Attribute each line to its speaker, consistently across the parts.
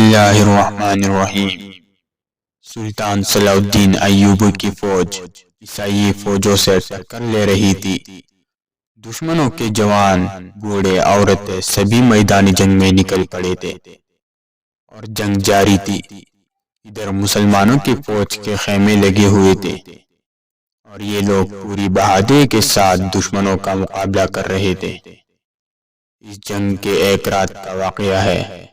Speaker 1: اللہ الرحمن الرحیم۔ سلطان صلاح الدین ایوبی کی فوج عیسائی فوجوں سے ٹکر لے رہی تھی۔ دشمنوں کے جوان، بوڑھے، عورتیں سبھی میدان جنگ میں نکل پڑے تھے اور جنگ جاری تھی۔ ادھر مسلمانوں کی فوج کے خیمے لگے ہوئے تھے اور یہ لوگ پوری بہادری کے ساتھ دشمنوں کا مقابلہ کر رہے تھے۔ اس جنگ کے ایک رات کا واقعہ ہے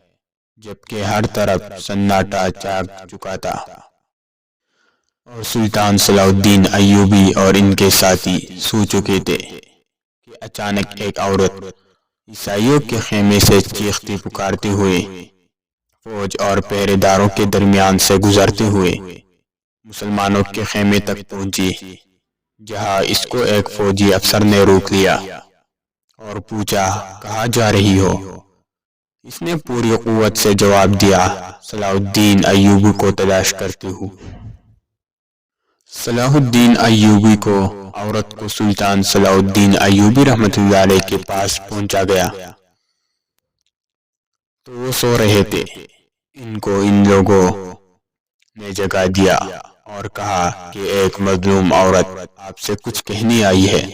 Speaker 1: جبکہ ہر طرف سناٹا چھا چکا تھا اور سلطان صلاح الدین ایوبی اور ان کے ساتھی سو چکے تھے کہ اچانک ایک عورت عیسائیوں کے خیمے سے چیختی پکارتے ہوئے فوج اور پہرے داروں کے درمیان سے گزرتے ہوئے مسلمانوں کے خیمے تک پہنچی، جہاں اس کو ایک فوجی افسر نے روک لیا اور پوچھا، کہاں جا رہی ہو؟ اس نے پوری قوت سے جواب دیا، صلاح الدین ایوبی کو تلاش کرتی ہوں۔ صلاح الدین ایوبی کو عورت کو سلطان صلاح الدین ایوبی رحمۃ اللہ علیہ کے پاس پہنچا گیا تو وہ سو رہے تھے۔ ان کو ان لوگوں نے جگا دیا اور کہا کہ ایک مظلوم عورت آپ سے کچھ کہنے آئی ہے۔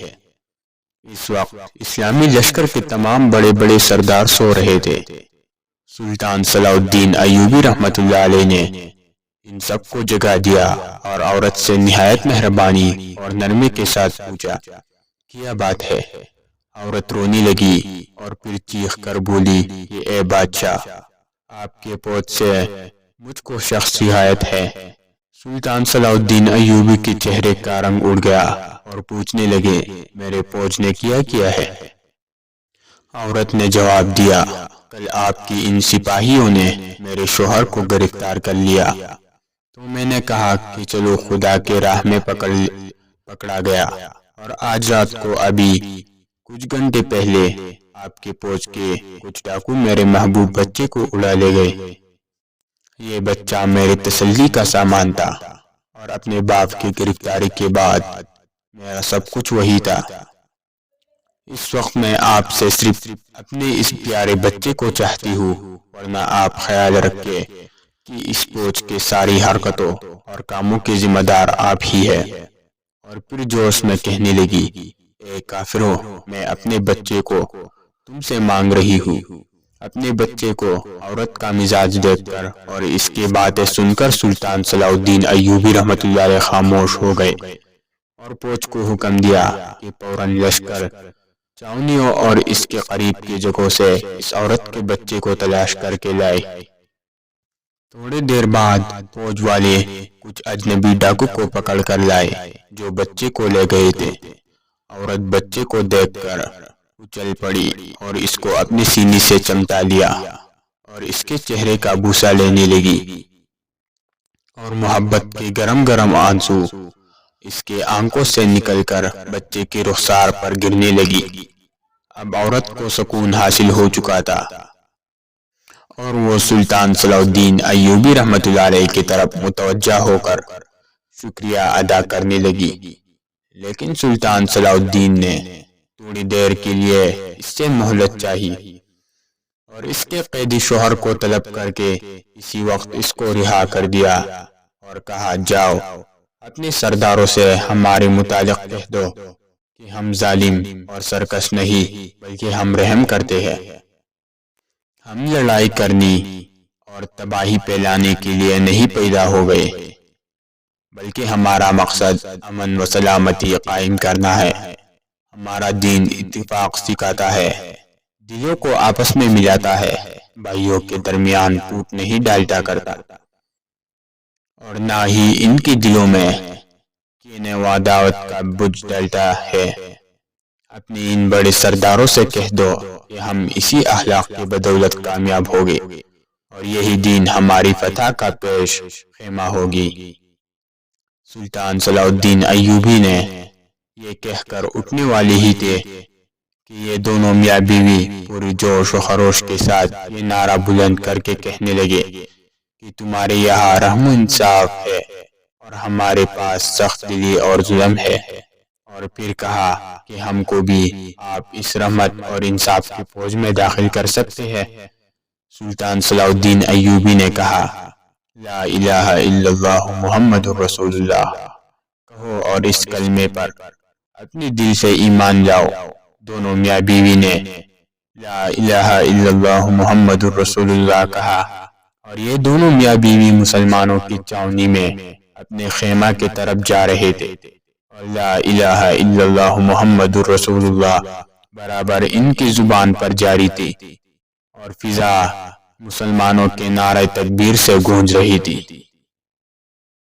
Speaker 1: اس وقت اسلامی لشکر کے تمام بڑے بڑے سردار سو رہے تھے۔ سلطان صلاح الدین ایوبی رحمۃ اللہ علیہ نے ان سب کو جگا دیا اور عورت سے نہایت مہربانی اور نرمی کے ساتھ پوچھا، کیا بات ہے؟ عورت رونے لگی اور پھر چیخ کر بولی کہ اے بادشاہ، آپ کے پوچھ سے مجھ کو شخصیت ہے۔ سلطان صلاح الدین ایوبی کے چہرے کا رنگ اڑ گیا اور پوچھنے لگے، میرے فوج نے کیا ہے؟ عورت نے جواب دیا، کل آپ کی ان سپاہیوں نے میرے شوہر کو گرفتار کر لیا تو میں نے کہا کہ چلو خدا کے راہ میں پکڑا گیا، اور آج رات کو ابھی کچھ گھنٹے پہلے آپ کے فوج کے کچھ ڈاکو میرے محبوب بچے کو اڑا لے گئے۔ یہ بچہ میرے تسلی کا سامان تھا اور اپنے باپ کی گرفتاری کے بعد میرا سب کچھ وہی تھا۔ اس وقت میں آپ سے صرف اپنے اس پیارے بچے کو چاہتی ہوں، ورنہ آپ خیال رکھیں کہ اس فوج کے ساری حرکتوں اور کاموں کے ذمہ دار آپ ہی ہے۔ اور پھر جوش میں کہنے لگی، اے کافروں، میں اپنے بچے کو تم سے مانگ رہی ہوں۔ اپنے بچے کو عورت کا مزاج دیکھ کر اور اس کی باتیں سن کر سلطان صلاح الدین ایوبی رحمۃ اللہ علیہ خاموش ہو گئے اور فوج کو حکم دیا کہ فوراً لشکر چھاؤنیوں اور اس کے قریب کی جگہوں سے اس عورت کے بچے کو تلاش کر کے لائے۔ تھوڑی دیر بعد فوج والے کچھ اجنبی ڈاکو کو پکڑ کر لائے جو بچے کو لے گئے تھے۔ عورت بچے کو دیکھ کر اچل پڑی اور اس کو اپنے سینے سے چمٹا لیا اور اس کے چہرے کا بوسہ لینے لگی اور محبت کے گرم گرم آنسو اس کے آنکھوں سے نکل کر بچے کے رخسار پر گرنے لگی۔ اب عورت کو سکون حاصل ہو چکا تھا اور وہ سلطان صلاح الدین ایوبی رحمۃ اللہ علیہ کی طرف متوجہ ہو کر شکریہ ادا کرنے لگی، لیکن سلطان صلاح الدین نے تھوڑی دیر کے لیے اس سے مہلت چاہی اور اس کے قیدی شوہر کو طلب کر کے اسی وقت اس کو رہا کر دیا اور کہا، جاؤ اپنے سرداروں سے ہمارے متعلق کہہ دو کہ ہم ظالم اور سرکش نہیں بلکہ ہم رحم کرتے ہیں۔ ہم لڑائی کرنے اور تباہی پھیلانے کے لیے نہیں پیدا ہو گئے بلکہ ہمارا مقصد امن و سلامتی قائم کرنا ہے۔ ہمارا دین اتفاق سکھاتا ہے، دلوں کو آپس میں ملاتا ہے، بھائیوں کے درمیان پھوٹ نہیں ڈالتا کرتا اور نہ ہی ان کے دلوں میں کینے و عداوت کا بوجھ ڈالتا ہے۔ اپنے ان بڑے سرداروں سے کہہ دو کہ ہم اسی اخلاق کی بدولت کامیاب ہوگے اور یہی دین ہماری فتح کا پیش خیمہ ہوگی۔ سلطان صلاح الدین ایوبی نے یہ کہہ کر اٹھنے والے ہی تھے کہ یہ دونوں میاں بیوی پوری جوش و خروش کے ساتھ یہ نعرہ بلند کر کے کہنے لگے کہ تمہارے یہاں رحم و انصاف ہے اور ہمارے پاس سخت دلی اور ظلم ہے، اور پھر کہا کہ ہم کو بھی آپ اس رحمت اور انصاف کی فوج میں داخل کر سکتے ہیں۔ سلطان صلاح الدین ایوبی نے کہا، لا الہ الا اللہ محمد الرسول اللہ کہو اور اس کلمے پر اپنے دل سے ایمان لاؤ۔ دونوں میاں بیوی نے لا الہ الا اللہ محمد الرسول اللہ کہا، اور یہ دونوں میاں بیوی مسلمانوں کی چھاؤنی میں اپنے خیمہ کی طرف جا رہے تھے، اور لا الہ الا اللہ محمد الرسول اللہ برابر ان کی زبان پر جاری تھی، اور فضا مسلمانوں کے نعرہ تکبیر سے گونج رہی تھی۔